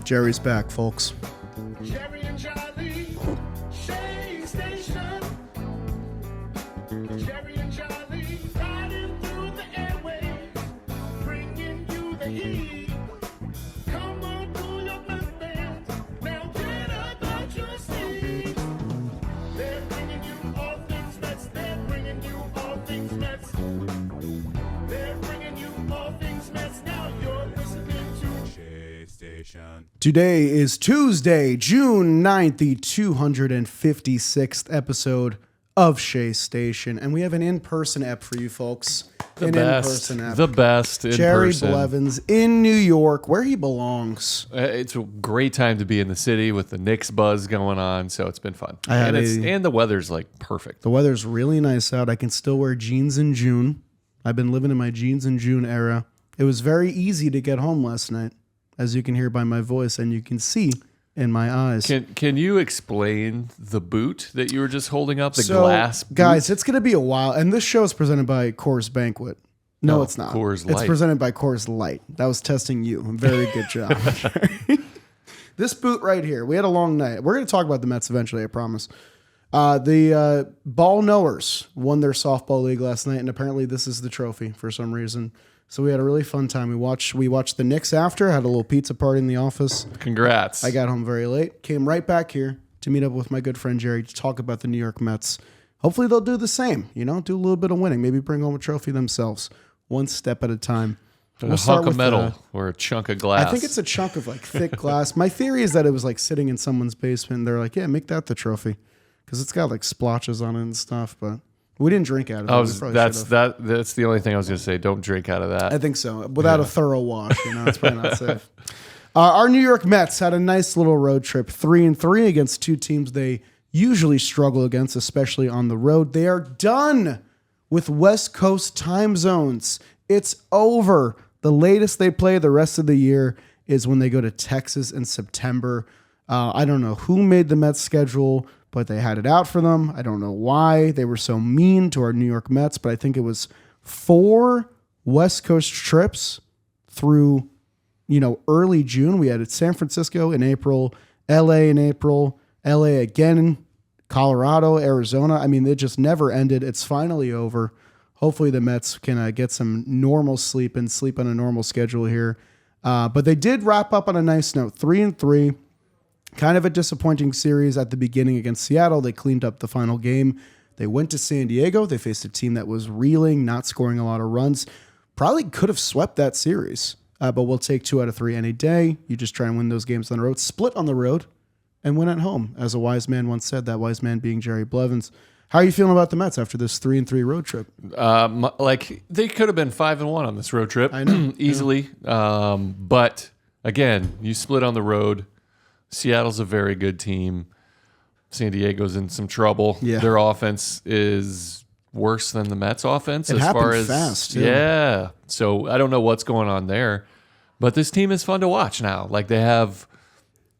Jerry's back, folks. Jerry and Charlie, Shea Station. Jerry and Charlie, riding through the airwaves, bringing you the heat. Come on, pull your muffins, now get up out your seat. They're bringing you all things Mets, they're bringing you all things Mets. They're bringing you all things Mets, now you're listening to Shea Station. Today is Tuesday, June 9th, the 256th episode of Shea Station. And we have an in-person app for you folks. The best in Jerry person. Blevins in New York, where he belongs. It's a great time to be in the city with the Knicks buzz going on, so it's been fun. I had And the weather's like perfect. The weather's really nice out. I can still wear jeans in June. I've been living in my jeans in June era. It was very easy to get home last night, as you can hear by my voice and you can see in my eyes. Can you explain the boot that you were just holding up, the glass boot? Guys, it's going to be a while. And this show is presented by Coors Banquet. No, it's not. Coors Light. It's presented by Coors Light. That was testing you. Very good job. This boot right here, we had a long night. We're going to talk about the Mets eventually, I promise. The Ball Knowers won their softball league last night, and apparently this is the trophy for some reason. So we had a really fun time. We watched the Knicks after, had a little pizza party in the office. Congrats. I got home very late, came right back here to meet up with my good friend Jerry to talk about the New York Mets. Hopefully they'll do the same, do a little bit of winning, maybe bring home a trophy themselves, one step at a time. A hunk of metal or a chunk of glass. I think it's a chunk of thick glass. My theory is that it was sitting in someone's basement. They're like, yeah, make that the trophy because it's got splotches on it and stuff, but we didn't drink out of it. That's the only thing I was going to say. Don't drink out of that. I think so. Without a thorough wash, it's probably not safe. Our New York Mets had a nice little road trip, 3-3 against two teams they usually struggle against, especially on the road. They are done with West Coast time zones. It's over. The latest they play the rest of the year is when they go to Texas in September. I don't know who made the Mets schedule, but they had it out for them. I don't know why they were so mean to our New York Mets, but I think it was 4 West Coast trips through, early June. We had San Francisco in April, LA in April, LA again, Colorado, Arizona. I mean, it just never ended. It's finally over. Hopefully the Mets can get some normal sleep and sleep on a normal schedule here. But they did wrap up on a nice note, 3-3. Kind of a disappointing series at the beginning against Seattle. They cleaned up the final game. They went to San Diego. They faced a team that was reeling, not scoring a lot of runs. Probably could have swept that series, but we'll take 2 out of 3 any day. You just try and win those games on the road. Split on the road and win at home, as a wise man once said, that wise man being Jerry Blevins. How are you feeling about the Mets after this 3-3 road trip? They could have been 5-1 on this road trip. I know. Easily. But again, you split on the road. Seattle's a very good team. San Diego's in some trouble. Yeah. Their offense is worse than the Mets offense It as happened far as fast, too. Yeah. So I don't know what's going on there. But this team is fun to watch now. They have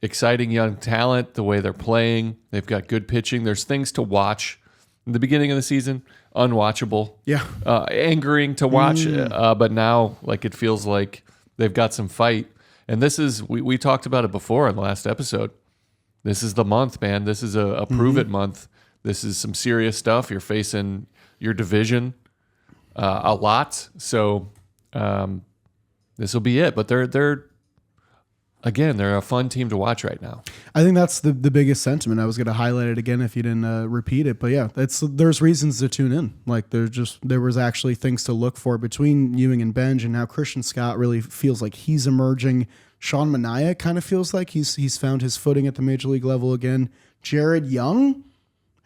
exciting young talent, the way they're playing. They've got good pitching. There's things to watch. In the beginning of the season, unwatchable. Yeah. Angering to watch. But now, it feels like they've got some fight. And this is, we talked about it before in the last episode. This is the month, man. This is a prove it month. This is some serious stuff. You're facing your division a lot. So this will be it. But they're a fun team to watch right now. I think that's the biggest sentiment. I was going to highlight it again if you didn't repeat it. But yeah, there's reasons to tune in. There was actually things to look for between Ewing and Benj, and now Christian Scott really feels like he's emerging. Sean Manaea kind of feels like he's found his footing at the major league level again. Jared Young,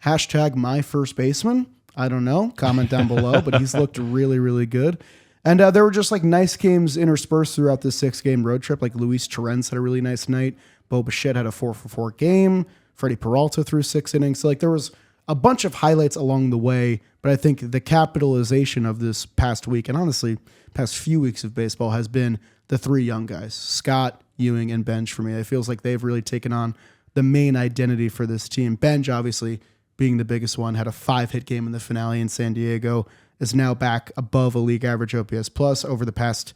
hashtag my first baseman. I don't know. Comment down below, but he's looked really, really good. And there were just nice games interspersed throughout this 6-game road trip. Luis Torrens had a really nice night. Bo Bichette had a 4-for-4 game. Freddy Peralta threw 6 innings. So there was a bunch of highlights along the way. But I think the capitalization of this past week, and honestly, past few weeks of baseball, has been the 3 young guys, Scott, Ewing, and Benj for me. It feels like they've really taken on the main identity for this team. Benj, obviously, being the biggest one, had a 5-hit game in the finale in San Diego. Is now back above a league average OPS plus over the past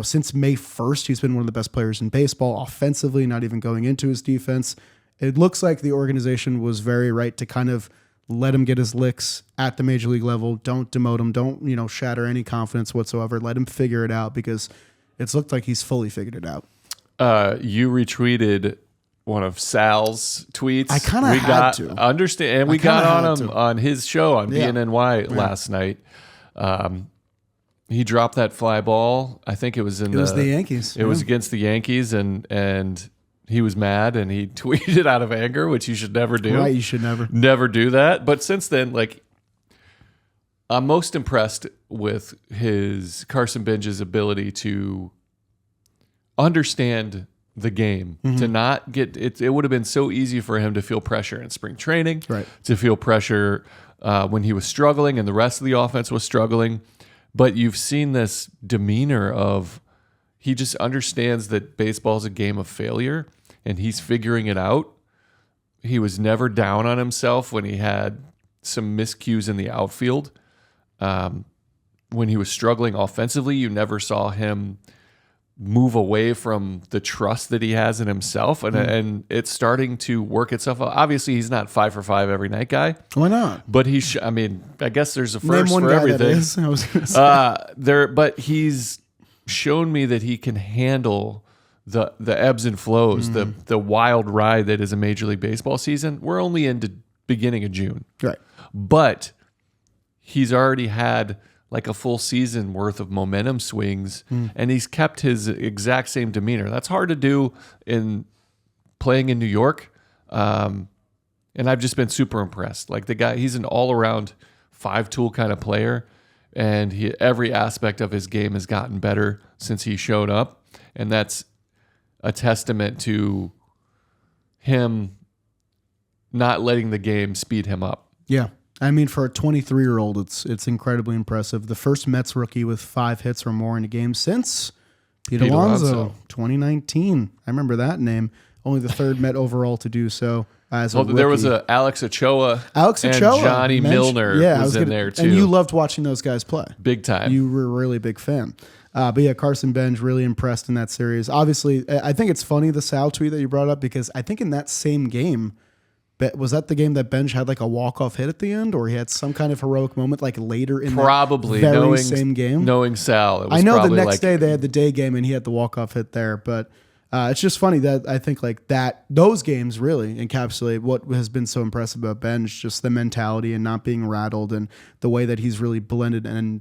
since May 1st, he's been one of the best players in baseball offensively, not even going into his defense. It looks like the organization was very right to kind of let him get his licks at the major league level. Don't demote him. Don't, shatter any confidence whatsoever. Let him figure it out because it's looked like he's fully figured it out. You retweeted one of Sal's tweets. I kind of had to. Understand, and we got on him on his show on BNNY last night. He dropped that fly ball. I think it was It was the Yankees. It was against the Yankees, and he was mad, and he tweeted out of anger, which you should never do. Right, you should never do that. But since then, I'm most impressed with his Carson Bench's ability to understand the game, to not get it. It would have been so easy for him to feel pressure in spring training, right? To feel pressure when he was struggling and the rest of the offense was struggling. But you've seen this demeanor of he just understands that baseball is a game of failure, and he's figuring it out. He was never down on himself when he had some miscues in the outfield. When he was struggling offensively, you never saw him move away from the trust that he has in himself, and it's starting to work itself out. Obviously, he's not 5 for 5 every night guy. Why not? But I guess there's a first Name one for guy everything. That is. I was gonna say. But he's shown me that he can handle the ebbs and flows, the wild ride that is a Major League Baseball season. We're only into beginning of June, Right. but he's already had like a full season worth of momentum swings, and he's kept his exact same demeanor. That's hard to do in playing in New York. And I've just been super impressed. Like the guy, he's an all-around 5-tool kind of player, and every aspect of his game has gotten better since he showed up. And that's a testament to him not letting the game speed him up. Yeah. I mean, for a 23-year-old, it's incredibly impressive. The first Mets rookie with 5 hits or more in a game since Pete Alonso, 2019. I remember that name. Only the third Met overall to do so as a rookie. There was Alex Ochoa. And Johnny Milner was in there too. And you loved watching those guys play. Big time. You were a really big fan. But yeah, Carson Bench really impressed in that series. Obviously, I think it's funny, the Sal tweet that you brought up, because I think in that same game, was that the game that Bench had like a walk-off hit at the end, or he had some kind of heroic moment like later in the same game? Knowing Sal, it was I know the probably next day they had the day game and he had the walk-off hit there, but it's just funny that I think like those games really encapsulate what has been so impressive about Bench, just the mentality and not being rattled, and the way that he's really blended and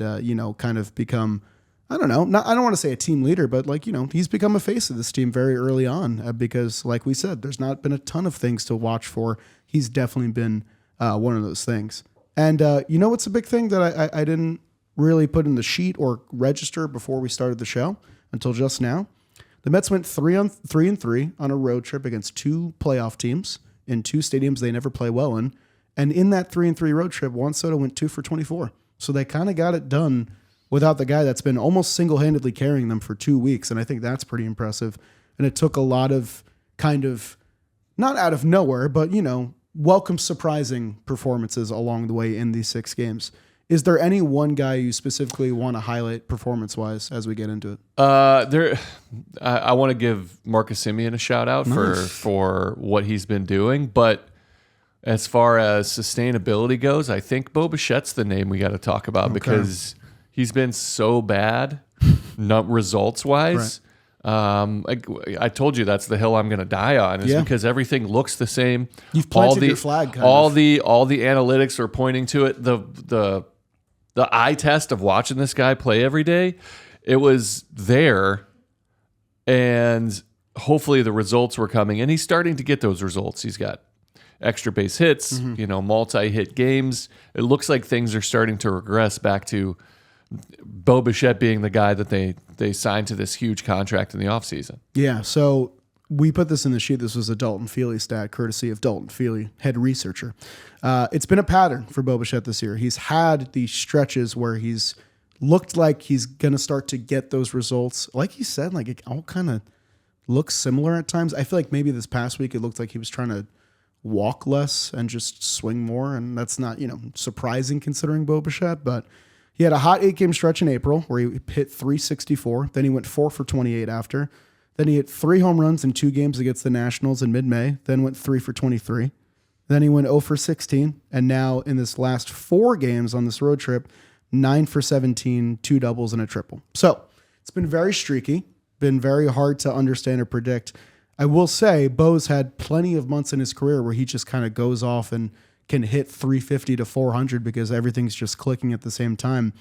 kind of become, I don't know, I don't want to say a team leader, but he's become a face of this team very early on because, like we said, there's not been a ton of things to watch for. He's definitely been one of those things. And what's a big thing that I didn't really put in the sheet or register before we started the show until just now? The Mets went 3-3 on a road trip against 2 playoff teams in 2 stadiums they never play well in. And in that 3-3 road trip, Juan Soto went 2 for 24. So they kind of got it done without the guy that's been almost single-handedly carrying them for 2 weeks. And I think that's pretty impressive. And it took a lot of kind of, not out of nowhere, but, welcome surprising performances along the way in these 6 games. Is there any one guy you specifically want to highlight performance-wise as we get into it? I want to give Marcus Semien a shout-out for what he's been doing. But as far as sustainability goes, I think Bo Bichette's the name we got to talk about because he's been so bad results-wise. Right. I told you that's the hill I'm going to die on because everything looks the same. You've planted your flag. All the analytics are pointing to it. The eye test of watching this guy play every day, it was there, and hopefully the results were coming. And he's starting to get those results. He's got extra base hits, multi-hit games. It looks like things are starting to regress back to Bo Bichette being the guy that they signed to this huge contract in the offseason. Yeah, so we put this in the sheet. This was a Dalton Feely stat, courtesy of Dalton Feely, head researcher. It's been a pattern for Bo Bichette this year. He's had these stretches where he's looked like he's going to start to get those results. Like he said, like it all kind of looks similar at times. I feel like maybe this past week it looked like he was trying to walk less and just swing more, and that's not surprising considering Bo Bichette, but He had a hot 8-game stretch in April where he hit 364. Then he went 4 for 28 after. Then he hit 3 home runs in 2 games against the Nationals in mid-May. Then went 3 for 23. Then he went 0 for 16. And now in this last 4 games on this road trip, 9 for 17, 2 doubles and a triple. So it's been very streaky, been very hard to understand or predict. I will say Bo's had plenty of months in his career where he just kind of goes off and can hit 350 to 400 because everything's just clicking at the same time.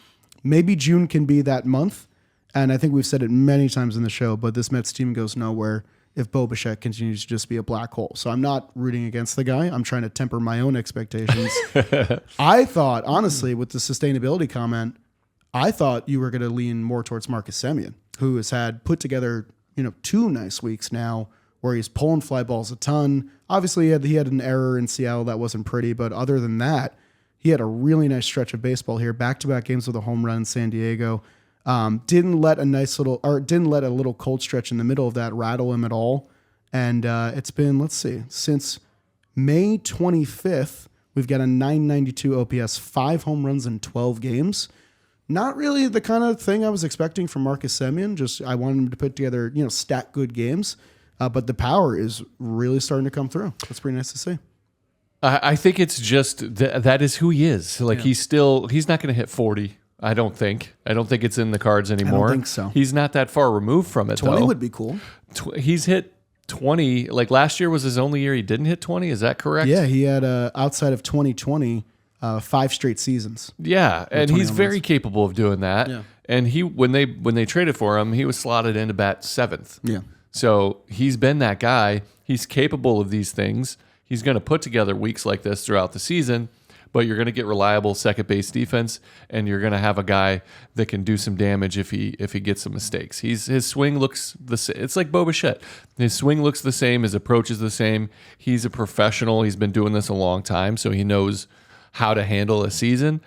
Maybe June can be that month. And I think we've said it many times in the show, but this Mets team goes nowhere if Bo Bichette continues to just be a black hole. So I'm not rooting against the guy. I'm trying to temper my own expectations. I thought, honestly, with the sustainability comment, I thought you were going to lean more towards Marcus Semien, who has had put together, 2 nice weeks now where he's pulling fly balls a ton. Obviously, he had an error in Seattle that wasn't pretty, but other than that, he had a really nice stretch of baseball here. Back-to-back games with a home run in San Diego. Didn't let a little cold stretch in the middle of that rattle him at all. And it's been, since May 25th, we've got a 992 OPS, 5 home runs in 12 games. Not really the kind of thing I was expecting from Marcus Semien. Just I wanted him to put together, stat good games. But the power is really starting to come through. That's pretty nice to see. I think it's just that is who he is. He's not going to hit 40. I don't think it's in the cards anymore. I don't think so. He's not that far removed from it, 20 though. would be cool. He's hit 20. Like last year was his only year he didn't hit 20. Is that correct? Yeah, he had outside of 2020, 5 straight seasons. Yeah, and he's very runs. capable of doing that. Yeah. And he when they traded for him, he was slotted in to bat 7th. Yeah. So he's been that guy. He's capable of these things. He's going to put together weeks like this throughout the season, but you're going to get reliable second base defense, and you're going to have a guy that can do some damage if he gets some mistakes. His swing looks the same. It's like Bo Bichette. His swing looks the same. His approach is the same. He's a professional. He's been doing this a long time, so he knows how to handle a season.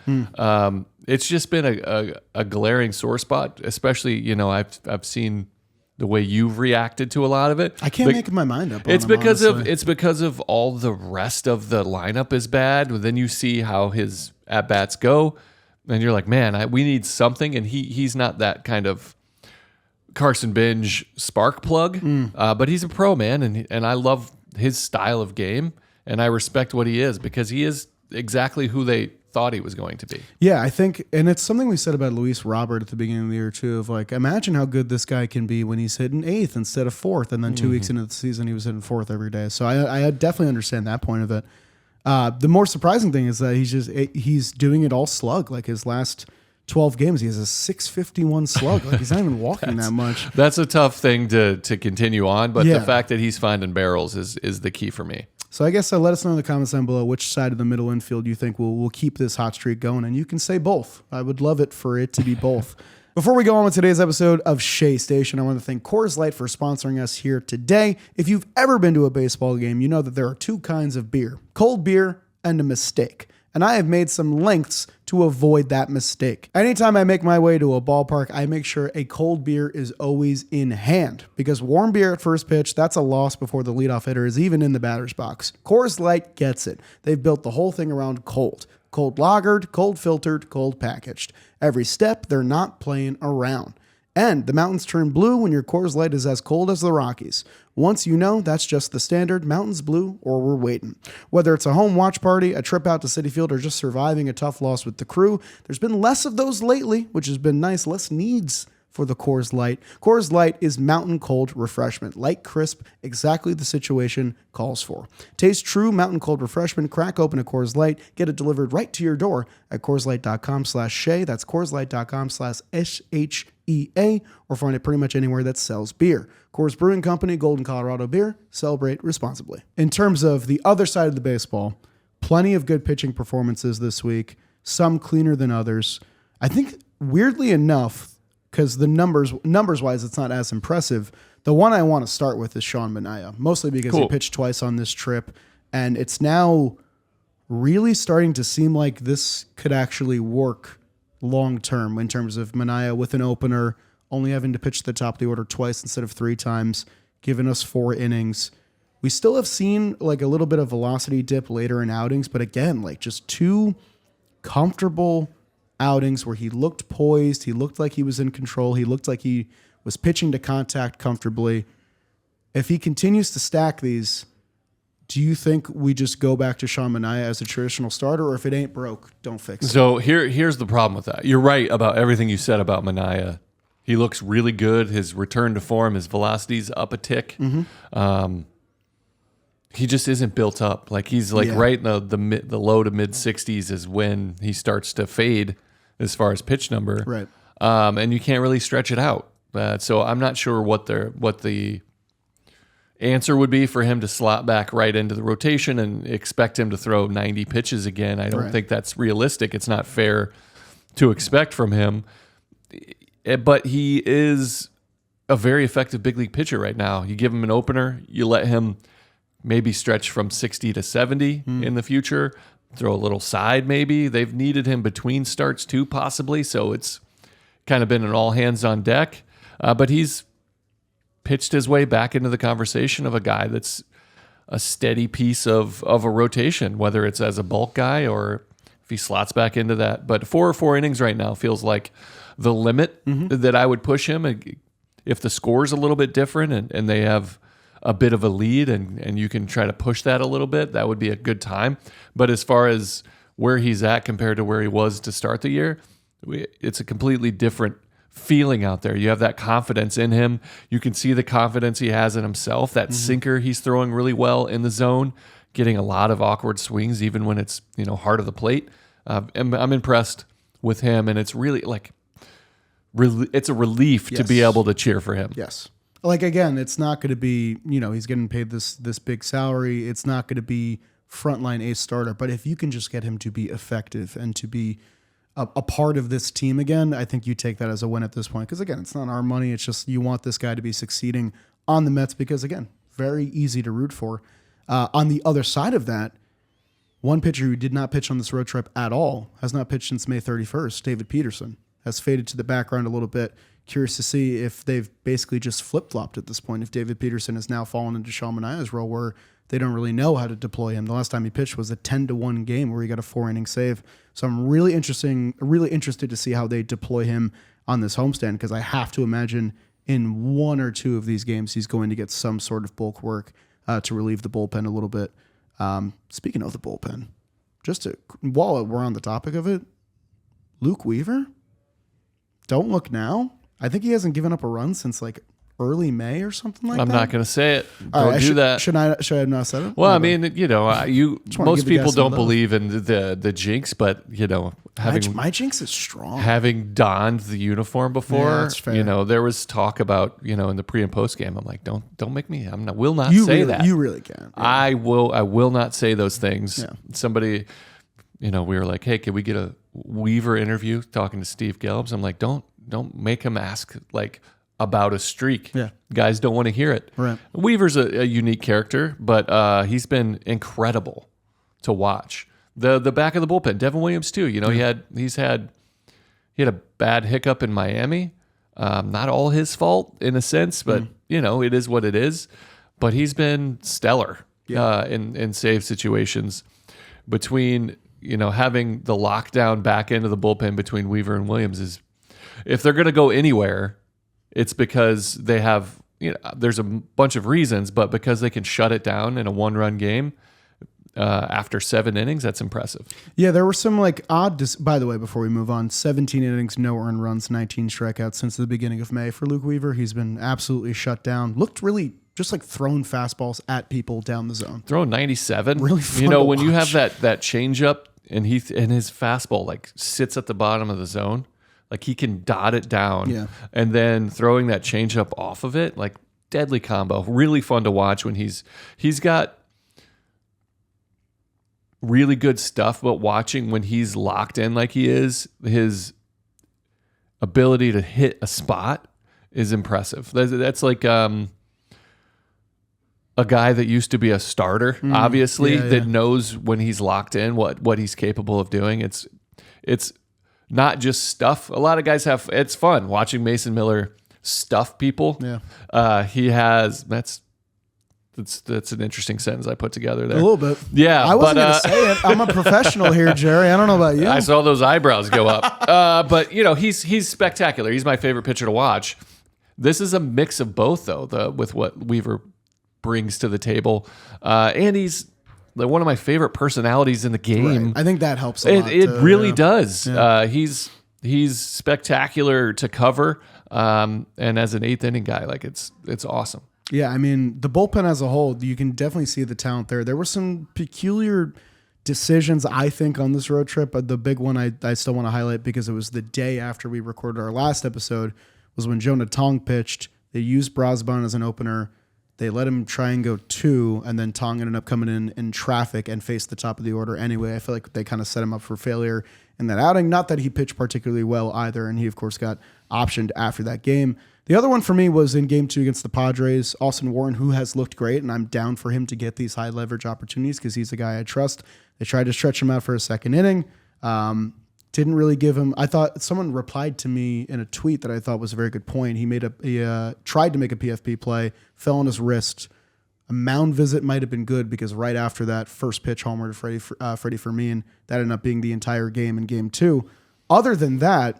It's just been a glaring sore spot, especially I've seen the way you've reacted to a lot of it. I can't make my mind up on it's him, because honestly. it's because of all the rest of the lineup is bad. Then you see how his at bats go, and you're like, man, we need something. And he's not that kind of Carson Binge spark plug, but he's a pro, man, and I love his style of game, and I respect what he is because he is exactly who they thought he was going to be. Yeah, I think, and it's something we said about Luis Robert at the beginning of the year too, of like, imagine how good this guy can be when he's hitting 8th instead of 4th, and then 2 weeks into the season he was hitting 4th every day. So I definitely understand that point of it. The more surprising thing is that he's doing it all slug. Like his last 12 games, he has a 651 slug. Like he's not even walking that much. That's a tough thing to continue on, but Yeah. the fact that he's finding barrels is the key for me. So I guess let us know in the comments down below which side of the middle infield you think will keep this hot streak going. And you can say both. I would love it for it to be both. Before we go on with today's episode of Shea Station, I want to thank Coors Light for sponsoring us here today. If you've ever been to a baseball game, you know that there are 2 kinds of beer, cold beer and a mistake. And I have made some lengths to avoid that mistake. Anytime I make my way to a ballpark, I make sure a cold beer is always in hand, because warm beer at first pitch, that's a loss before the leadoff hitter is even in the batter's box. Coors Light gets it. They've built the whole thing around cold. Cold lagered, cold filtered, cold packaged. Every step, they're not playing around. And the mountains turn blue when your Coors Light is as cold as the Rockies. Once you know, that's just the standard, mountains blue or we're waiting. Whether it's a home watch party, a trip out to Citi Field, or just surviving a tough loss with the crew, there's been less of those lately, which has been nice, less needs for the Coors Light. Coors Light is mountain cold refreshment. Light, crisp, exactly the situation calls for. Taste true mountain cold refreshment. Crack open a Coors Light. Get it delivered right to your door at CoorsLight.com/Shea. That's CoorsLight.com/SHEA, or find it pretty much anywhere that sells beer. Coors Brewing Company, Golden, Colorado beer. Celebrate responsibly. In terms of the other side of the baseball, plenty of good pitching performances this week, some cleaner than others. I think, weirdly enough, because the numbers-wise, it's not as impressive. The one I want to start with is Sean Manaea, mostly because he pitched twice on this trip, and it's now really starting to seem like this could actually work long-term in terms of Manaea with an opener, only having to pitch the top of the order twice instead of 3 times, giving us 4 innings. We still have seen like a little bit of velocity dip later in outings, but again, like just 2 comfortable outings where he looked poised, he looked like he was in control, he looked like he was pitching to contact comfortably. If he continues to stack these, do you think we just go back to Sean Manaea as a traditional starter, or if it ain't broke, don't fix it? So here's the problem with that. You're right about everything you said about Manaea. He looks really good. His return to form, his velocity's up a tick. He just isn't built up. Like he's like right in the low to mid 60s is when he starts to fade as far as pitch number. Right. And you can't really stretch it out. So I'm not sure what the answer would be for him to slot back right into the rotation and expect him to throw 90 pitches again. I don't think that's realistic. It's not fair to expect from him. But he is a very effective big league pitcher right now. You give him an opener, you let him maybe stretch from 60 to 70 in the future, throw a little side maybe. They've needed him between starts too, possibly. So it's kind of been an all hands on deck. But he's pitched his way back into the conversation of a guy that's a steady piece of a rotation, whether it's as a bulk guy or if he slots back into that. But 4 or 4 innings right now feels like the limit that I would push him. If the score's a little bit different and they have a bit of a lead and you can try to push that a little bit, that would be a good time. But as far as where he's at compared to where he was to start the year, it's a completely different feeling out there. You have that confidence in him. You can see the confidence he has in himself. That sinker he's throwing really well in the zone, getting a lot of awkward swings even when it's hard of the plate. I'm impressed with him, and it's really it's a relief to be able to cheer for him. Yes. Like, again, it's not going to be, he's getting paid this big salary. It's not going to be frontline ace starter. But if you can just get him to be effective and to be a part of this team again, I think you take that as a win at this point. Because, again, it's not our money. It's just you want this guy to be succeeding on the Mets because, again, very easy to root for. On the other side of that, one pitcher who did not pitch on this road trip at all, has not pitched since May 31st, David Peterson, has faded to the background a little bit. Curious to see if they've basically just flip-flopped at this point, if David Peterson has now fallen into Sean Manaea's role where they don't really know how to deploy him. The last time he pitched was a 10-1 game where he got a 4-inning save. So I'm really interested to see how they deploy him on this homestand, because I have to imagine in 1 or 2 of these games he's going to get some sort of bulk work to relieve the bullpen a little bit. Speaking of the bullpen, while we're on the topic of it, Luke Weaver, don't look now. I think he hasn't given up a run since like early May or something like that. I'm not going to say it. All Don't right, do that. Should I have not said it? Well, I mean, most people don't love. believe in the jinx, but my jinx is strong. having donned the uniform before, Yeah, that's fair. there was talk about in the pre and post game. I'm like, don't make me. Will not You say really, that. You really can. Yeah. I will not say those things. Yeah. Somebody, we were like, hey, can we get a Weaver interview talking to Steve Gelbs? I'm like, don't make him ask like about a streak. Yeah. Guys don't want to hear it. Right. Weaver's a unique character, but he's been incredible to watch. The back of the bullpen, Devin Williams too. He had a bad hiccup in Miami. Not all his fault in a sense, but it is what it is. But he's been stellar in save situations. Between having the lockdown back end of the bullpen between Weaver and Williams is, if they're going to go anywhere, it's because they have, there's a bunch of reasons, but because they can shut it down in a 1-run game after 7 innings, that's impressive. Yeah, there were some by the way, before we move on, 17 innings, no earned runs, 19 strikeouts since the beginning of May for Luke Weaver. He's been absolutely shut down. Looked really just like throwing fastballs at people down the zone. Throwing 97. Really fun to when you watch. have that changeup and his fastball like sits at the bottom of the zone, like he can dot it down. Yeah. And then throwing that changeup off of it, like deadly combo. Really fun to watch when he's got really good stuff, but watching when he's locked in like he is, his ability to hit a spot is impressive. That's like a guy that used to be a starter, obviously, that knows when he's locked in what he's capable of doing. It's not just stuff. A lot of guys it's fun watching Mason Miller stuff people. Yeah. That's That's an interesting sentence I put together there. A little bit. Yeah, I wasn't but, going to say it. I'm a professional here, Jerry. I don't know about you. I saw those eyebrows go up. But he's spectacular. He's my favorite pitcher to watch. This is a mix of both, though, with what Weaver brings to the table, and he's one of my favorite personalities in the game. Right. I think that helps a lot. It really yeah. does. Yeah. He's spectacular to cover, and as an eighth inning guy, like it's awesome. Yeah, I mean, the bullpen as a whole, you can definitely see the talent there. There were some peculiar decisions, I think, on this road trip. But the big one I still want to highlight because it was the day after we recorded our last episode was when Jonah Tong pitched. They used Brosban as an opener. They let him try and go 2, and then Tong ended up coming in traffic and faced the top of the order anyway. I feel like they kind of set him up for failure in that outing. Not that he pitched particularly well either, and he, of course, got optioned after that game. The other one for me was in Game 2 against the Padres. Austin Warren, who has looked great, and I'm down for him to get these high leverage opportunities because he's a guy I trust. They tried to stretch him out for a second inning. Didn't really give him. I thought someone replied to me in a tweet that I thought was a very good point. He tried to make a PFP play, fell on his wrist. A mound visit might have been good because right after that first pitch homer to Freddy Fermin, that ended up being the entire game in Game 2. Other than that,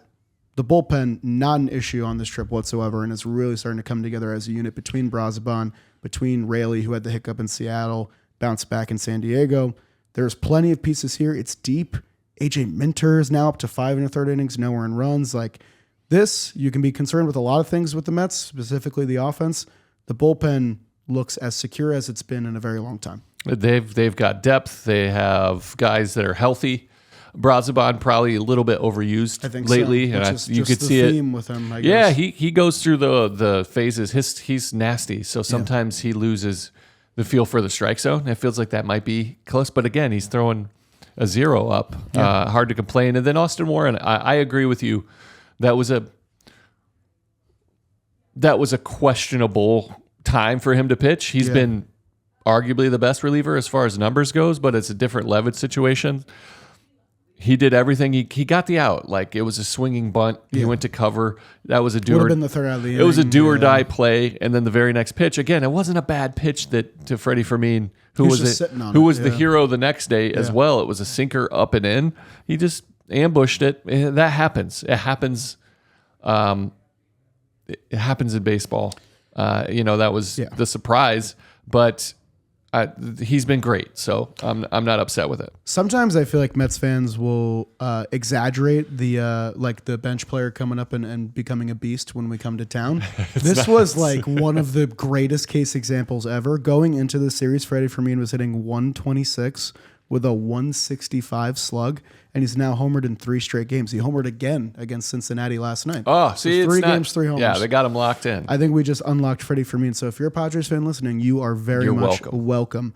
the bullpen, not an issue on this trip whatsoever, and it's really starting to come together as a unit between Brosban, between Raley, who had the hiccup in Seattle, bounced back in San Diego. There's plenty of pieces here. It's deep. AJ Minter is now up to 5 1/3 innings, no earned runs. Like this, you can be concerned with a lot of things with the Mets, specifically the offense. The bullpen looks as secure as it's been in a very long time. They've got depth. They have guys that are healthy. Brosban probably a little bit overused lately, so, and you could the see theme it with him. I Yeah, guess. he goes through the phases. He's nasty, so sometimes he loses the feel for the strike zone. It feels like that might be close, but again, he's throwing a 0 up. Hard to complain. And then Austin Warren, I agree with you. That was a questionable time for him to pitch. He's been arguably the best reliever as far as numbers goes, but it's a different leverage situation. He did everything. He got the out. Like it was a swinging bunt. He went to cover. That was a do Would or have been the third out of the it was a inning, do or die play. And then the very next pitch, again, it wasn't a bad pitch to Freddy Fermin, who was just sitting on who it, was the hero the next day as well. It was a sinker up and in. He just ambushed it. That happens. It happens. It happens in baseball. That was the surprise, but he's been great, so I'm not upset with it. Sometimes I feel like Mets fans will exaggerate the bench player coming up and becoming a beast when we come to town. This was like one of the greatest case examples ever. Going into the series, Freddy Fermin was hitting 126 with a 165 slug, and he's now homered in 3 straight games. He homered again against Cincinnati last night. Oh, see, so 3 it's not, games, 3 homers. Yeah, they got him locked in. I think we just unlocked Freddy Fermin. So if you're a Padres fan listening, you are very much welcome.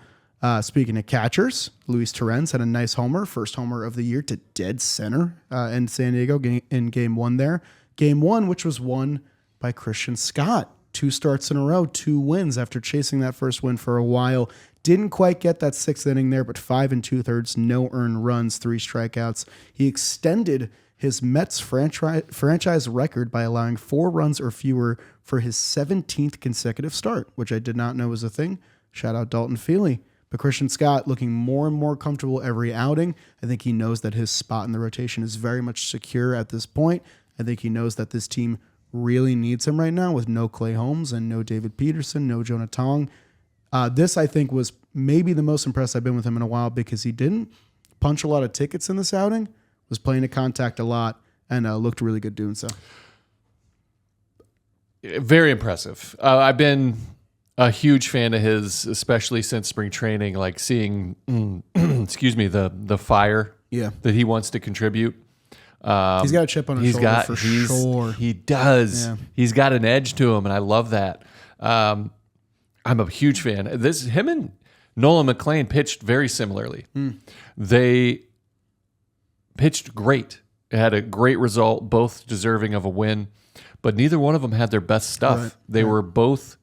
Speaking of catchers, Luis Torrens had a nice homer, first homer of the year to dead center in San Diego in Game 1 there. Game 1, which was won by Christian Scott. 2 starts in a row, 2 wins after chasing that first win for a while. Didn't quite get that 6th inning there, but 5 2/3, no earned runs, 3 strikeouts. He extended his Mets franchise record by allowing 4 runs or fewer for his 17th consecutive start, which I did not know was a thing. Shout out Dalton Feely. But Christian Scott looking more and more comfortable every outing. I think he knows that his spot in the rotation is very much secure at this point. I think he knows that this team really needs him right now with no Clay Holmes and no David Peterson, no Jonah Tong. This, I think, was maybe the most impressed I've been with him in a while because he didn't punch a lot of tickets in this outing, was playing to contact a lot, and looked really good doing so. Very impressive. I've been a huge fan of his, especially since spring training, like seeing, the fire that he wants to contribute. He's got a chip on his shoulder for sure. He does. Yeah. He's got an edge to him, and I love that. I'm a huge fan. Him and Nolan McLean pitched very similarly. They pitched great. It had a great result, both deserving of a win, but neither one of them had their best stuff. Right. They were both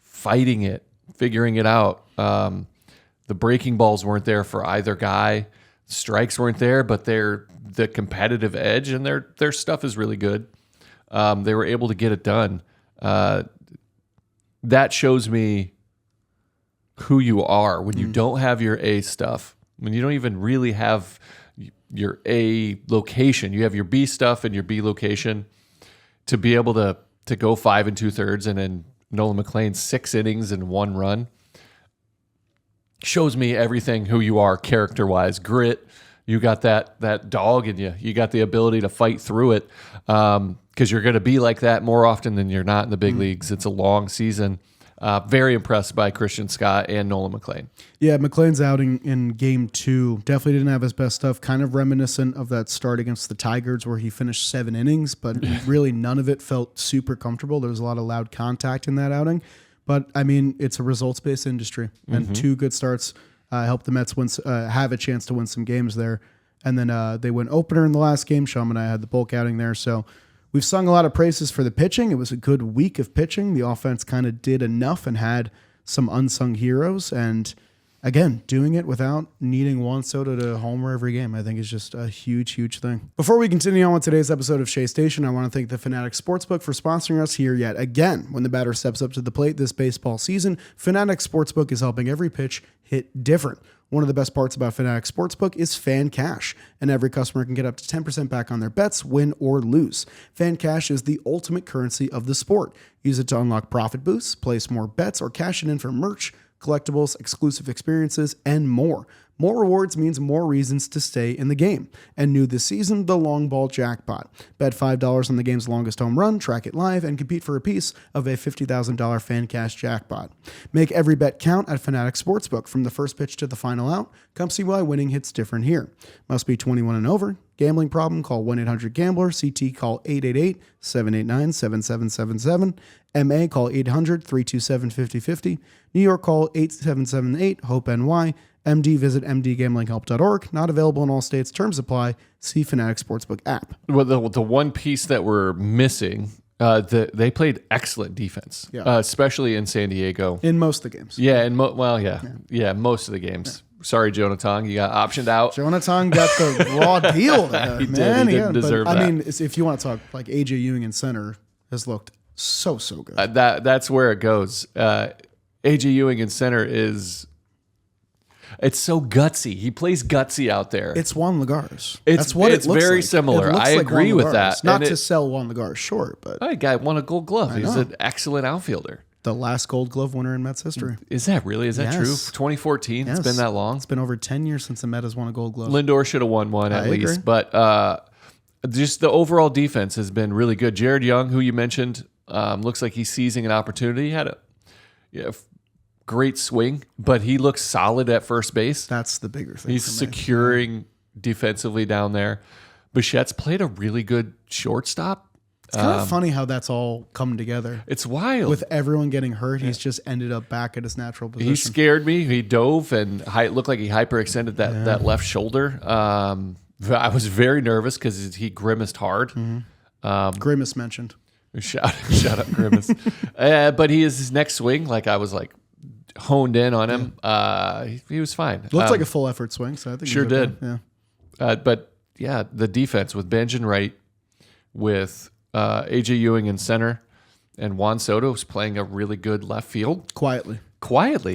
fighting it, figuring it out. The breaking balls weren't there for either guy. Strikes weren't there, but the competitive edge and their stuff is really good. They were able to get it done. That shows me who you are when you don't have your A stuff, when you don't even really have your A location. You have your B stuff and your B location to be able to go 5 2/3 and then Nolan McLean 6 innings and 1 run shows me everything who you are character-wise. Grit, you got that dog in you. You got the ability to fight through it because you're going to be like that more often than you're not in the big leagues. It's a long season. Very impressed by Christian Scott and Nolan McLean. Yeah, McLean's outing in game 2 definitely didn't have his best stuff. Kind of reminiscent of that start against the Tigers where he finished 7 innings, but really none of it felt super comfortable. There was a lot of loud contact in that outing. But, I mean, it's a results-based industry, and 2 good starts helped the Mets have a chance to win some games there. And then they went opener in the last game. Sean and I had the bulk outing there, so we've sung a lot of praises for the pitching. It was a good week of pitching. The offense kind of did enough and had some unsung heroes. And again, doing it without needing Juan Soto to homer every game, I think is just a huge, huge thing. Before we continue on with today's episode of Shea Station, I want to thank the Fanatics Sportsbook for sponsoring us here yet again. When the batter steps up to the plate this baseball season, Fanatics Sportsbook is helping every pitch hit different. One of the best parts about Fanatics Sportsbook is FanCash, and every customer can get up to 10% back on their bets, win or lose. FanCash is the ultimate currency of the sport. Use it to unlock profit boosts, place more bets, or cash it in for merch, collectibles, exclusive experiences, and more. More rewards means more reasons to stay in the game. And new this season, the long ball jackpot. Bet $5 on the game's longest home run, track it live, and compete for a piece of a $50,000 FanCash jackpot. Make every bet count at Fanatics Sportsbook. From the first pitch to the final out, come see why winning hits different here. Must be 21 and over. Gambling problem? Call 1-800-GAMBLER. CT? Call 888-789-7777. MA? Call 800-327-5050. New York? Call 8778-HOPE-NY. MD, visit mdgamblinghelp.org. Not available in all states. Terms apply. See Fanatics Sportsbook app. Well, the one piece that we're missing, they played excellent defense, especially in San Diego. In most of the games. Yeah, most of the games. Yeah. Sorry, Jonathan, you got optioned out. Jonathan got the raw deal there, He man. did. He didn't deserve that. I mean, if you want to talk, like AJ Ewing in center has looked so good. That's where it goes. AJ Ewing in center it's so gutsy. He plays gutsy out there. It's Juan Lagares. That's what it's it looks very like. similar. I agree with that. Not to sell Juan Lagares short, but that guy won a Gold Glove. He's an excellent outfielder. The last Gold Glove winner in Mets history. Is that really? Is that true? 2014. Yes. It's been that long. It's been over 10 years since the Mets has won a Gold Glove. Lindor should have won one at least, agree. but just the overall defense has been really good. Jared Young, who you mentioned, looks like he's seizing an opportunity. He had a great swing, but he looks solid at first base. That's the bigger thing. He's securing defensively down there. Bichette's played a really good shortstop. It's kind of funny how that's all come together. It's wild. With everyone getting hurt, he's just ended up back at his natural position. He scared me. He dove and looked like he hyperextended that left shoulder. I was very nervous because he grimaced hard. Grimace mentioned. Shout out Grimace. But his next swing, I was honed in on him. He was fine. Looked like a full effort swing, so I think sure did. Yeah. But yeah, the defense with Benjamin Wright, with AJ Ewing in center, and Juan Soto is playing a really good left field. Quietly.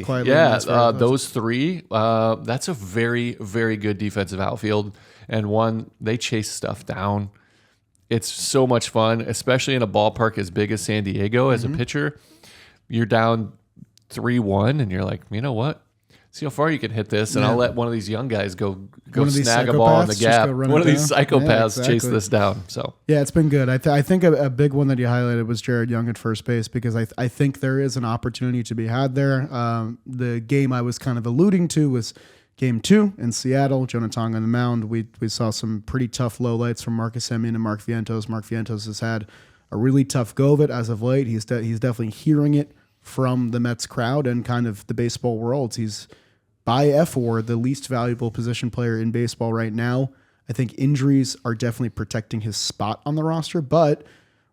Yeah. Those three, that's a very, very good defensive outfield. And they chase stuff down. It's so much fun, especially in a ballpark as big as San Diego. As a pitcher, you're down 3-1, and you're like, you know what? See how far you can hit this, and I'll let one of these young guys go snag a ball in the gap. One of these psychopaths chase this down. So yeah, it's been good. I think a big one that you highlighted was Jared Young at first base, because I think there is an opportunity to be had there. The game I was kind of alluding to was Game 2 in Seattle. Jonathan on the mound. We saw some pretty tough lowlights from Marcus Semien and Mark Vientos. Mark Vientos has had a really tough go of it as of late. He's definitely hearing it from the Mets crowd and kind of the baseball world. He's by FOR the least valuable position player in baseball right now. I think injuries are definitely protecting his spot on the roster, but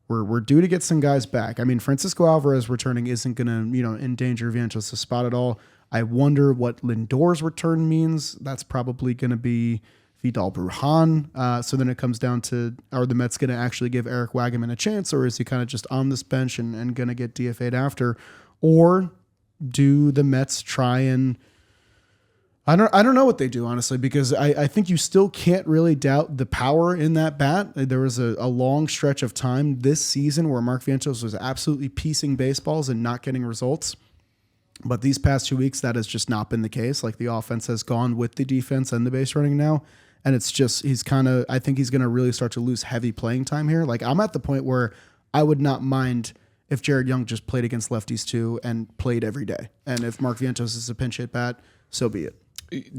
we're due to get some guys back. I mean, Francisco Alvarez returning isn't going to endanger Vientos' spot at all. I wonder what Lindor's return means. That's probably going to be Vidal Brujan. So then it comes down to, are the Mets going to actually give Eric Waggaman a chance, or is he kind of just on this bench and going to get DFA'd after? Or do the Mets try and I don't know what they do, honestly, because I think you still can't really doubt the power in that bat. There was a long stretch of time this season where Mark Vientos was absolutely piecing baseballs and not getting results. But these past 2 weeks, that has just not been the case. Like, the offense has gone with the defense and the base running now. And it's just, I think he's going to really start to lose heavy playing time here. Like, I'm at the point where I would not mind if Jared Young just played against lefties too and played every day. And if Mark Vientos is a pinch hit bat, so be it.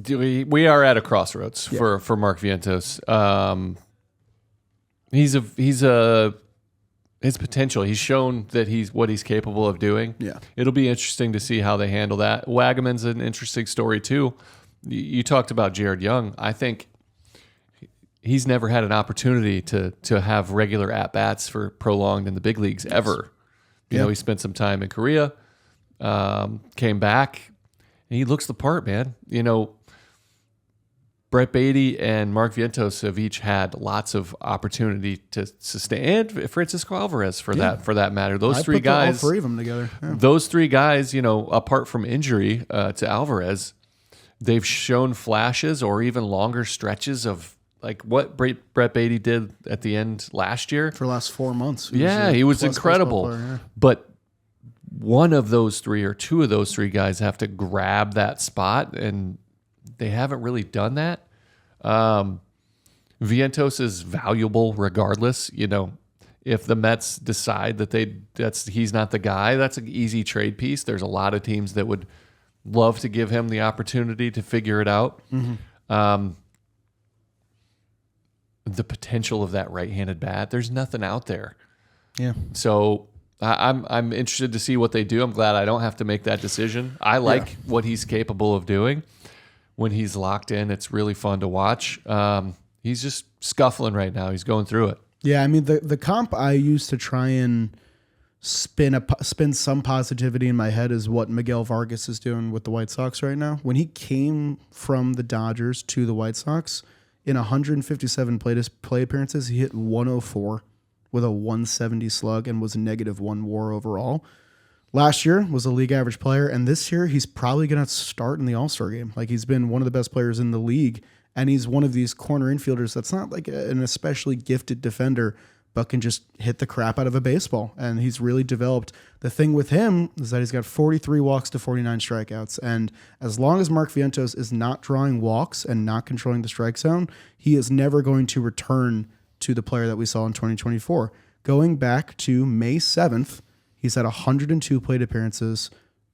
We are at a crossroads for Mark Vientos. His potential. He's shown that what he's capable of doing. Yeah, it'll be interesting to see how they handle that. Wagaman's an interesting story too. You talked about Jared Young. I think he's never had an opportunity to have regular at bats for prolonged in the big leagues ever. You know, he spent some time in Korea, came back. He looks the part, man. You know, Brett Beatty and Mark Vientos have each had lots of opportunity to sustain, and Francisco Alvarez for that matter. Those three guys, all three of them together. Yeah. Those three guys, you know, apart from injury to Alvarez, they've shown flashes or even longer stretches of like what Brett Beatty did at the end last year For the last 4 months. He was incredible. Player, yeah. But one of those three or two of those three guys have to grab that spot, and they haven't really done that. Vientos is valuable regardless. You know, if the Mets decide that he's not the guy, that's an easy trade piece. There's a lot of teams that would love to give him the opportunity to figure it out. Mm-hmm. The potential of that right-handed bat, there's nothing out there. Yeah. So I'm interested to see what they do. I'm glad I don't have to make that decision. I like what he's capable of doing. When he's locked in, it's really fun to watch. He's just scuffling right now. He's going through it. Yeah, I mean, the comp I use to try and spin some positivity in my head is what Miguel Vargas is doing with the White Sox right now. When he came from the Dodgers to the White Sox, in 157 play appearances, he hit 104 with a 170 slug and was a -1 WAR overall. Last year was a league average player, and this year he's probably going to start in the All-Star game. Like, he's been one of the best players in the league, and he's one of these corner infielders that's not like an especially gifted defender, but can just hit the crap out of a baseball. And he's really developed. The thing with him is that he's got 43 walks to 49 strikeouts. And as long as Mark Vientos is not drawing walks and not controlling the strike zone, he is never going to return to the player that we saw in 2024. Going back to May 7th, he's had 102 plate appearances,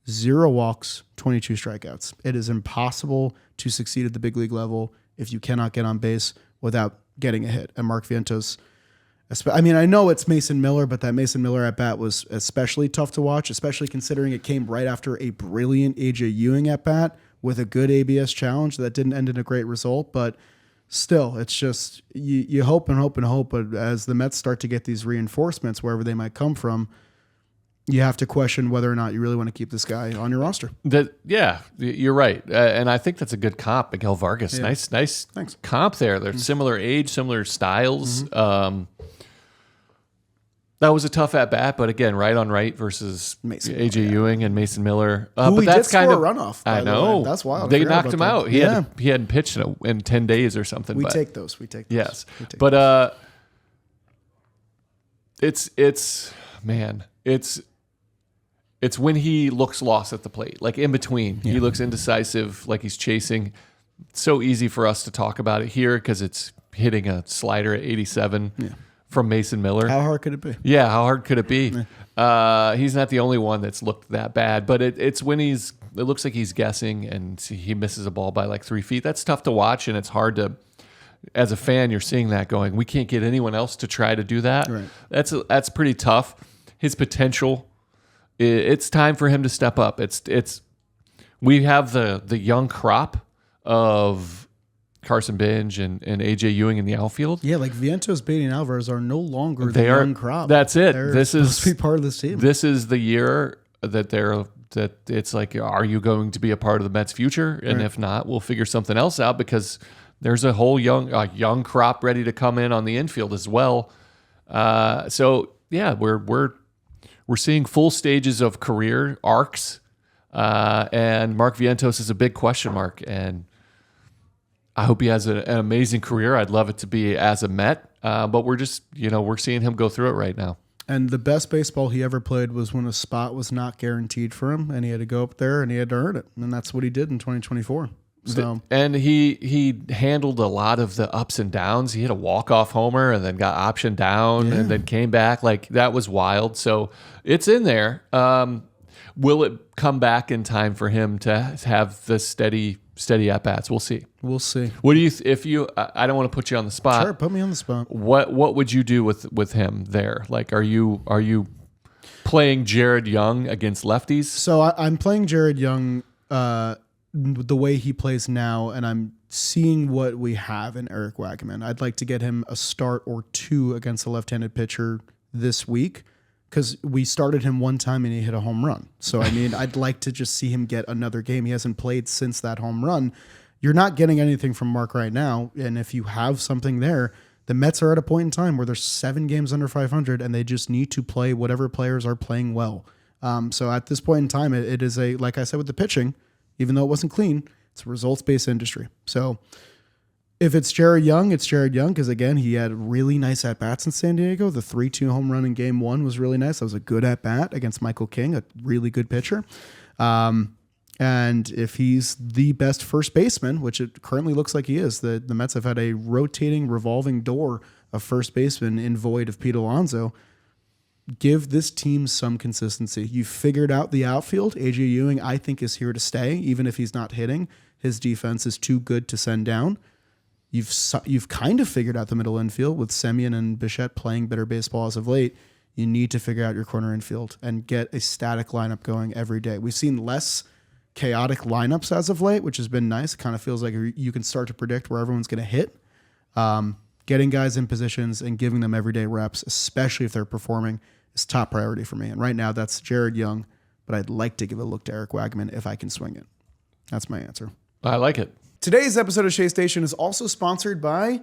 0 walks, 22 strikeouts. It is impossible to succeed at the big league level if you cannot get on base without getting a hit. And Mark Vientos, I mean, I know it's Mason Miller, but that Mason Miller at bat was especially tough to watch, especially considering it came right after a brilliant AJ Ewing at bat with a good ABS challenge that didn't end in a great result. But still, it's just you hope and hope and hope. But as the Mets start to get these reinforcements, wherever they might come from, you have to question whether or not you really want to keep this guy on your roster. You're right. And I think that's a good comp, Miguel Vargas. Yeah. Nice Thanks. comp there. They're similar age, similar styles. That was a tough at bat, but again, right on right versus Mason AJ Ewing and Mason Miller. Who but he that's did kind score of a runoff. I know. That's wild. They knocked him out. He Yeah. hadn't pitched in 10 days or something. We but take those. We take those. yes, We take but those. it's when he looks lost at the plate, like in between. He looks indecisive, like he's chasing. It's so easy for us to talk about it here because it's hitting a slider at 87 from Mason Miller. How hard could it be? Yeah, how hard could it be? He's not the only one that's looked that bad, but it's when it looks like he's guessing and he misses a ball by like 3 feet. That's tough to watch, and it's hard to, as a fan, you're seeing that going, we can't get anyone else to try to do that. Right. That's pretty tough. His potential, it's time for him to step up. We have the young crop of Carson Binge and AJ Ewing in the outfield. Yeah, like Vientos, Beatty, and Alvarez are no longer the They are young crop. That's it. They're This is supposed to be part of this team. This is the year that it's like, are you going to be a part of the Mets' future? And if not, we'll figure something else out because there's a whole young crop ready to come in on the infield as well. So yeah, we're seeing full stages of career arcs And Mark Vientos is a big question mark. And I hope he has an amazing career. I'd love it to be as a Met. But we're just, we're seeing him go through it right now. And the best baseball he ever played was when a spot was not guaranteed for him, and he had to go up there and he had to earn it. And that's what he did in 2024. So, and he handled a lot of the ups and downs. He hit a walk-off homer and then got optioned down and then came back. Like, that was wild. So it's in there. Will it come back in time for him to have the steady at-bats? We'll see. We'll see. What do you, I don't want to put you on the spot. Sure, put me on the spot. What would you do with him there? Like, are you playing Jared Young against lefties? So I'm playing Jared Young the way he plays now, and I'm seeing what we have in Eric Wagman. I'd like to get him a start or two against a left-handed pitcher this week, because we started him one time and he hit a home run. So, I mean, I'd like to just see him get another game. He hasn't played since that home run. You're not getting anything from Mark right now, and if you have something there, the Mets are at a point in time where they're 7 games under 500, and they just need to play whatever players are playing well. So at this point in time, it is like I said with the pitching, even though it wasn't clean, it's a results-based industry. So if it's Jared Young, it's Jared Young, because, again, he had really nice at-bats in San Diego. The 3-2 home run in Game 1 was really nice. That was a good at-bat against Michael King, a really good pitcher. And if he's the best first baseman, which it currently looks like he is, the Mets have had a rotating, revolving door of first baseman in void of Pete Alonso. Give this team some consistency. You figured out the outfield. A.J. Ewing, I think, is here to stay, even if he's not hitting. His defense is too good to send down. You've kind of figured out the middle infield with Semien and Bichette playing better baseball as of late. You need to figure out your corner infield and get a static lineup going every day. We've seen less chaotic lineups as of late, which has been nice. It kind of feels like you can start to predict where everyone's going to hit. Getting guys in positions and giving them everyday reps, especially if they're performing, is top priority for me. And right now, that's Jared Young, but I'd like to give a look to Eric Wagman if I can swing it. That's my answer. I like it. Today's episode of Shea Station is also sponsored by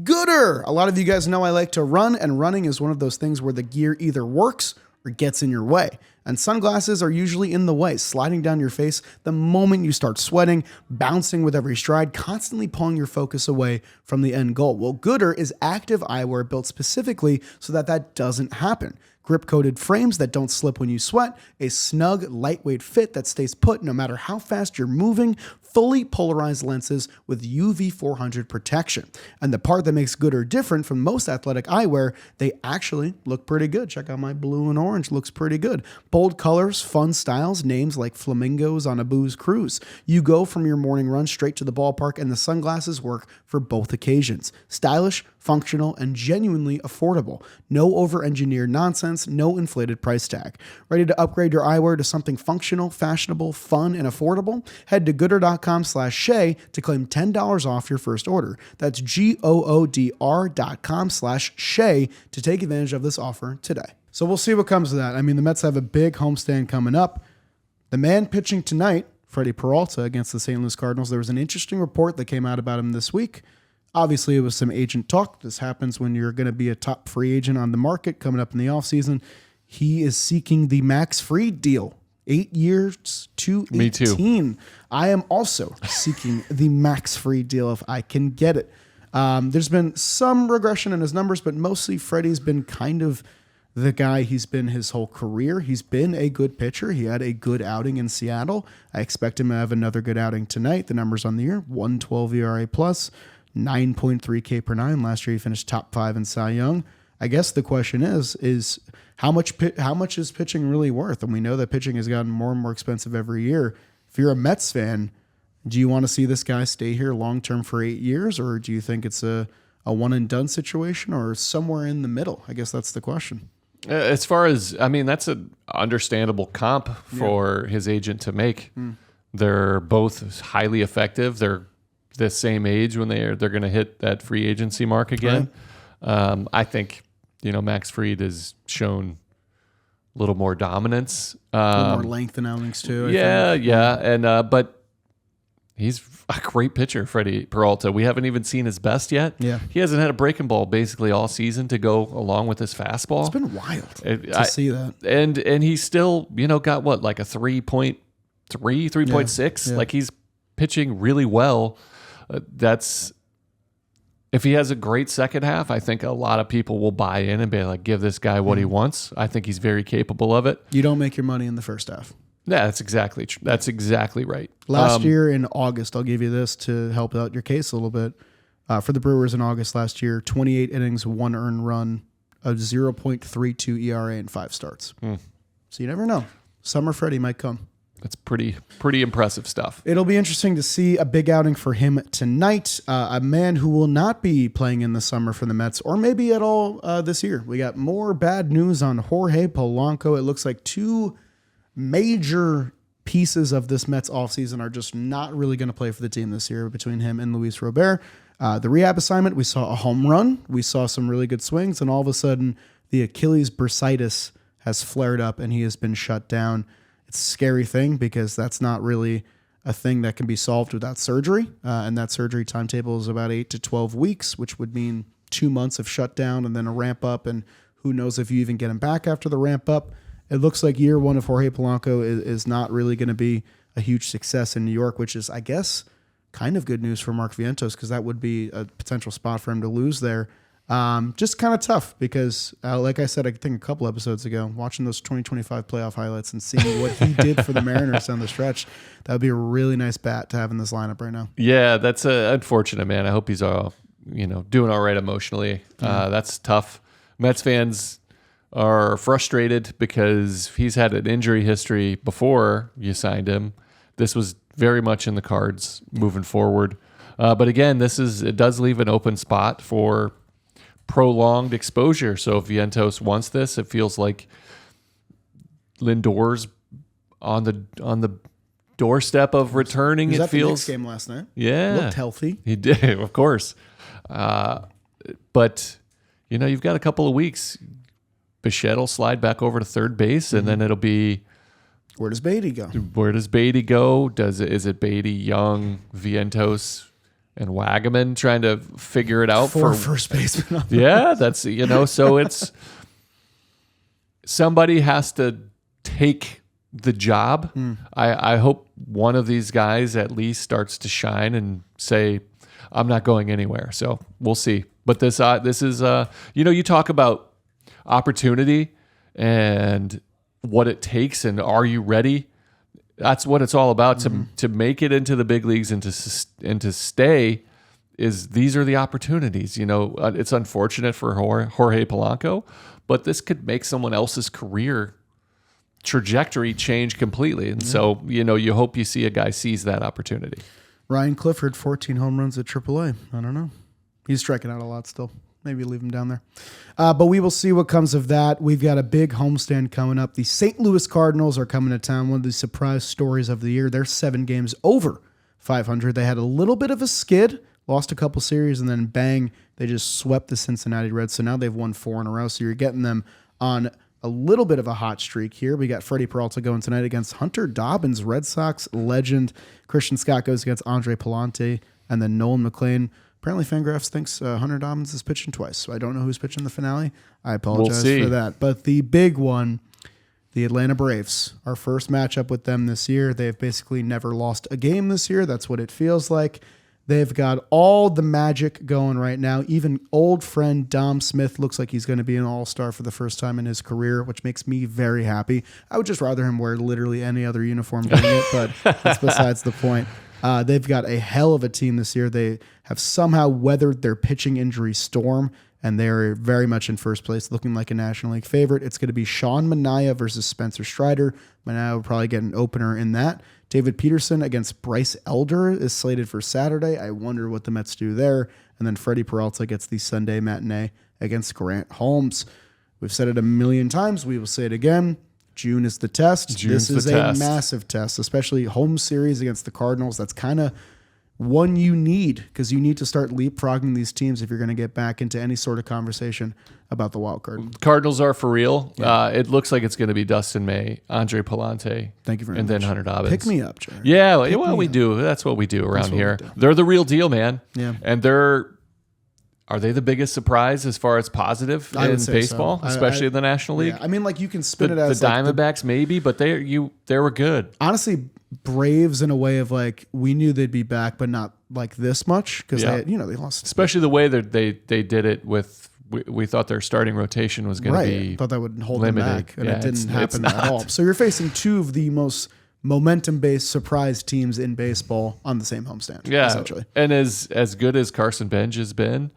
Gooder. A lot of you guys know I like to run, and running is one of those things where the gear either works or gets in your way. And sunglasses are usually in the way, sliding down your face the moment you start sweating, bouncing with every stride, constantly pulling your focus away from the end goal. Well, Gooder is active eyewear built specifically so that doesn't happen. Grip-coated frames that don't slip when you sweat, a snug, lightweight fit that stays put no matter how fast you're moving, fully polarized lenses with UV 400 protection. And the part that makes Gooder different from most athletic eyewear, they actually look pretty good. Check out my blue and orange, looks pretty good. Bold colors, fun styles, names like flamingos on a booze cruise. You go from your morning run straight to the ballpark, and the sunglasses work for both occasions. Stylish, functional, and genuinely affordable. No over-engineered nonsense, no inflated price tag. Ready to upgrade your eyewear to something functional, fashionable, fun, and affordable? Head to gooder.com/Shea to claim $10 off your first order. That's GOODR.com/Shea to take advantage of this offer today. So we'll see what comes of that. I mean, the Mets have a big homestand coming up. The man pitching tonight, Freddy Peralta, against the St. Louis Cardinals, there was an interesting report that came out about him this week. Obviously, it was some agent talk. This happens when you're going to be a top free agent on the market coming up in the offseason. He is seeking the Max Fried deal. 8 years to 18. Me too. I am also seeking the Max Fried deal if I can get it. There's been some regression in his numbers, but mostly Freddie's been kind of the guy he's been his whole career. He's been a good pitcher. He had a good outing in Seattle. I expect him to have another good outing tonight. The numbers on the year, 112 ERA plus, 9.3 K per nine. Last year he finished top 5 in Cy Young. I guess the question is how much is pitching really worth? And we know that pitching has gotten more and more expensive every year. If you're a Mets fan, do you want to see this guy stay here long-term for 8 years, or do you think it's a one-and-done situation, or somewhere in the middle? I guess that's the question. As far as, I mean, that's an understandable comp for his agent to make. They're both highly effective. They're the same age when they're going to hit that free agency mark again. Right. I think, Max Fried has shown a little more dominance. A little more length in outings too. I think. And but he's a great pitcher, Freddy Peralta. We haven't even seen his best yet. Yeah. He hasn't had a breaking ball basically all season to go along with his fastball. It's been wild to see that. And he's still, got what, like a 3.8 3.6. Yeah. Like he's pitching really well. If he has a great second half, I think a lot of people will buy in and be like, give this guy what he wants. I think he's very capable of it. You don't make your money in the first half. Yeah, that's exactly right. Last year in August, I'll give you this to help out your case a little bit. For the Brewers in August last year, 28 innings, 1 earned run, a 0.32 ERA and 5 starts. So you never know. Summer Freddy might come. That's pretty impressive stuff. It'll be interesting to see a big outing for him tonight. A man who will not be playing in the summer for the Mets, or maybe at all this year. We got more bad news on Jorge Polanco. It looks like 2 major pieces of this Mets offseason are just not really going to play for the team this year between him and Luis Robert. The rehab assignment, we saw a home run. We saw some really good swings, and all of a sudden, the Achilles bursitis has flared up, and he has been shut down. It's a scary thing because that's not really a thing that can be solved without surgery. And that surgery timetable is about 8 to 12 weeks, which would mean 2 months of shutdown and then a ramp up. And who knows if you even get him back after the ramp up. It looks like year one of Jorge Polanco is not really going to be a huge success in New York, which is, I guess, kind of good news for Mark Vientos because that would be a potential spot for him to lose there. Just kind of tough because, like I said, I think a couple episodes ago, watching those 2025 playoff highlights and seeing what he did for the Mariners down the stretch, that would be a really nice bat to have in this lineup right now. Yeah, that's unfortunate, man. I hope he's doing all right emotionally. That's tough. Mets fans are frustrated because he's had an injury history before you signed him. This was very much in the cards moving forward. But again, it does leave an open spot for prolonged exposure. So if Vientos wants this, it feels like Lindor's on the doorstep of returning. He was It at the feels Knicks game last night. Yeah, Looked healthy. He did, of course. But you've got a couple of weeks. Bichette will slide back over to third base, and then it'll be, where does Beatty go? where does Beatty go? Is it Beatty, Young, Vientos, and Wagaman trying to figure it out For first baseman. Yeah, that's so it's somebody has to take the job. I hope one of these guys at least starts to shine and say, I'm not going anywhere. So we'll see. But this is you talk about opportunity and what it takes and are you ready? That's what it's all about to make it into the big leagues and to stay. These are the opportunities. It's unfortunate for Jorge Polanco, but this could make someone else's career trajectory change completely. And so, you hope you see a guy seize that opportunity. Ryan Clifford, 14 home runs at AAA. I don't know. He's striking out a lot still. Maybe leave him down there. But we will see what comes of that. We've got a big homestand coming up. The St. Louis Cardinals are coming to town. One of the surprise stories of the year. They're 7 games over 500. They had a little bit of a skid, lost a couple series, and then bang, they just swept the Cincinnati Reds. So now they've won 4 in a row. So you're getting them on a little bit of a hot streak here. We got Freddy Peralta going tonight against Hunter Dobbins, Red Sox legend. Christian Scott goes against Andre Palante, and then Nolan McLean. Apparently, Fangraphs thinks Hunter Dobbins is pitching twice. So I don't know who's pitching the finale. I apologize for that. But the big one, the Atlanta Braves, our first matchup with them this year. They've basically never lost a game this year. That's what it feels like. They've got all the magic going right now. Even old friend Dom Smith looks like he's going to be an all-star for the first time in his career, which makes me very happy. I would just rather him wear literally any other uniform doing it, but that's besides the point. They've got a hell of a team this year. They have somehow weathered their pitching injury storm, and they're very much in first place, looking like a National League favorite. It's going to be Sean Manaea versus Spencer Strider. Manaea will probably get an opener in that. David Peterson against Bryce Elder is slated for Saturday. I wonder what the Mets do there. And then Freddy Peralta gets the Sunday matinee against Grant Holmes. We've said it a million times. We will say it again. June is the test. This is a massive test, especially home series against the Cardinals. That's kind of one you need because you need to start leapfrogging these teams if you're going to get back into any sort of conversation about the wild card. Cardinals are for real. Yeah. It looks like it's going to be Dustin May, Andre Palante. Thank you very much. And then Hunter Dobbins. Pick me up, Jared. Yeah, well, we do. That's what we do around here. They're the real deal, man. Yeah. And are they the biggest surprise as far as positive in baseball, so. especially in the National League? Yeah. I mean, like you can spin it as the Diamondbacks, maybe, but they were good. Honestly, Braves in a way of like, we knew they'd be back, but not like this much because Yeah. they lost. Especially the way that they did it with. We thought their starting rotation was going to be Thought that would hold limited. them back, and Yeah, it didn't it's happen at not. all. So you're facing two of the most momentum-based surprise teams in baseball on the same homestand. Yeah, essentially. and as good as Carson Bench has been,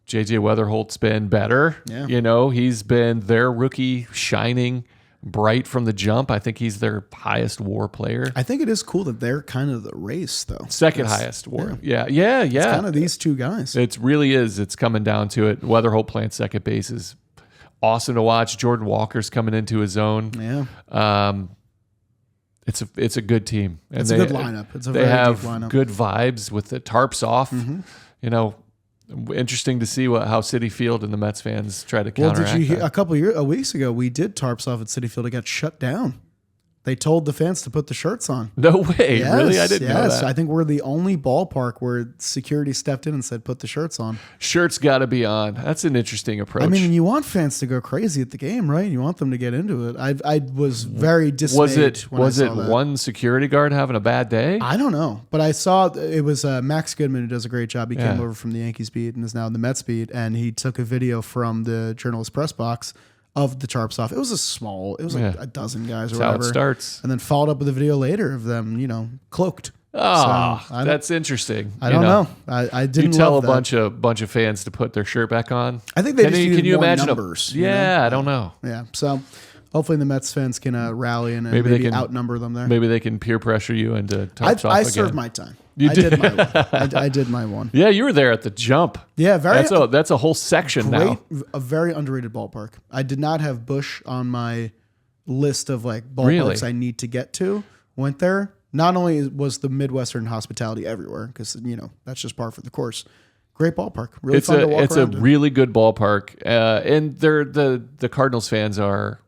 JJ Weatherholt's been better. Yeah. He's been their rookie shining bright from the jump. I think he's their highest WAR player. I think it is cool that they're kind of the race, though. Second It's- highest WAR. yeah. Yeah. It's kind of these two guys. It really is. It's coming down to it. Weatherholt playing second base is awesome to watch. Jordan Walker's coming into his own. Yeah. It's a good team. And It's a good lineup. It's a they very have deep lineup. good vibes with the tarps off. Interesting to see how City Field and the Mets fans try to Well, counteract did you hear that. a couple of weeks ago, we did tarps off at City Field. It got shut down. They told the fans to put the shirts on. No way. Really? I didn't know that. I think we're the only ballpark where security stepped in and said, put the shirts on. Shirts got to be on. That's an interesting approach. I mean, you want fans to go crazy at the game, right? You want them to get into it. I was very dismayed when I saw that. one security guard having a bad day? I don't know, but I saw it was Max Goodman, who does a great job. He came over from the Yankees beat and is now in the Mets beat, and he took a video from the journalist press box of the tarps off. It was like a dozen guys or That's whatever. how it starts. And then followed up with a video later of them, cloaked. Oh, So, that's interesting. I don't know. I You didn't tell love a that. bunch of fans to put their shirt back on. I think they just needed can you more imagine numbers. I don't know. Yeah. So hopefully the Mets fans can rally and Maybe maybe they can outnumber them there. Maybe they can peer pressure you into tarps off I again. served my time. You I did. did my one. I did my one. Yeah, you were there at the jump. Yeah, That's a whole section now. A very underrated ballpark. I did not have Busch on my list of like ballparks Really? I need to get to. Went there. Not only was the Midwestern hospitality everywhere, because that's just par for the course. Great ballpark. Really fun to walk It's around a in. really good ballpark, and the Cardinals fans are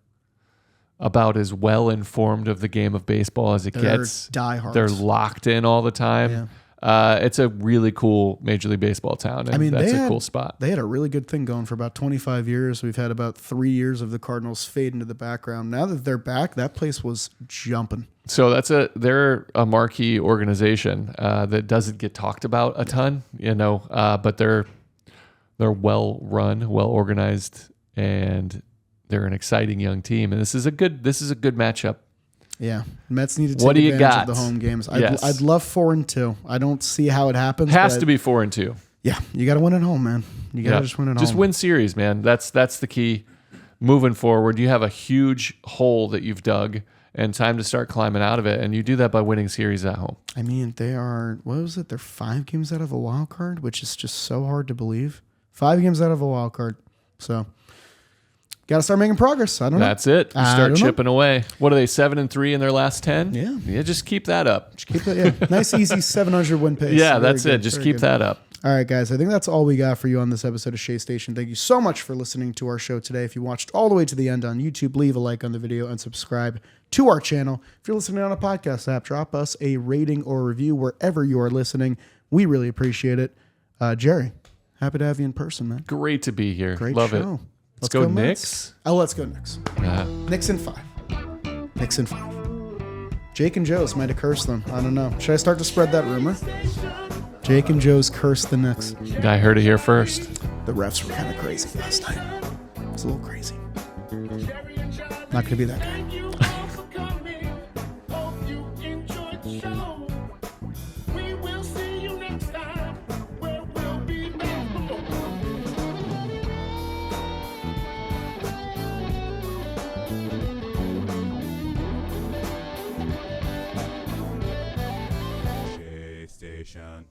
about as well informed of the game of baseball as it They're gets. diehards. They're locked in all the time. It's a really cool Major League Baseball town. And that's a cool spot. They had a really good thing going for about 25 years. We've had about 3 years of the Cardinals fade into the background. Now that they're back, that place was jumping. So they're a marquee organization that doesn't get talked about a ton, but they're well run, well organized, and they're an exciting young team. And this is a good matchup. Yeah, Mets need to take What do you advantage got? of the home games. Yes. I'd love 4-2. I don't see how it happens. Has but to be 4-2. Yeah, you got to win at home, man. You got to just win at home. Just win series, man. That's the key. Moving forward, you have a huge hole that you've dug, and time to start climbing out of it. And you do that by winning series at home. I mean, they are, what was it? They're 5 games out of a wild card, which is just so hard to believe. 5 games out of a wild card. So, got to start making progress. I don't know. That's it. You I start don't know. chipping away. What are they, 7-3 in their last 10? Yeah. Just keep that up. Keep it, yeah. Nice, easy 700 win pace. Yeah, Very that's good, it. Just very keep good. that up. All right, guys. I think that's all we got for you on this episode of Shea Station. Thank you so much for listening to our show today. If you watched all the way to the end on YouTube, leave a like on the video and subscribe to our channel. If you're listening on a podcast app, drop us a rating or review wherever you are listening. We really appreciate it. Jerry, happy to have you in person, man. Great to be here. Great Love show. it. Let's go Mets. Knicks. Oh, let's go Knicks. Knicks in 5. Knicks in 5. Jake and Joe's might have cursed them. I don't know. Should I start to spread that rumor? Jake and Joe's cursed the Knicks. I heard it here first. The refs were kind of crazy last night. It was a little crazy. Not going to be that guy. Hope you enjoyed the show. We will see you next time, where we'll be back. Station.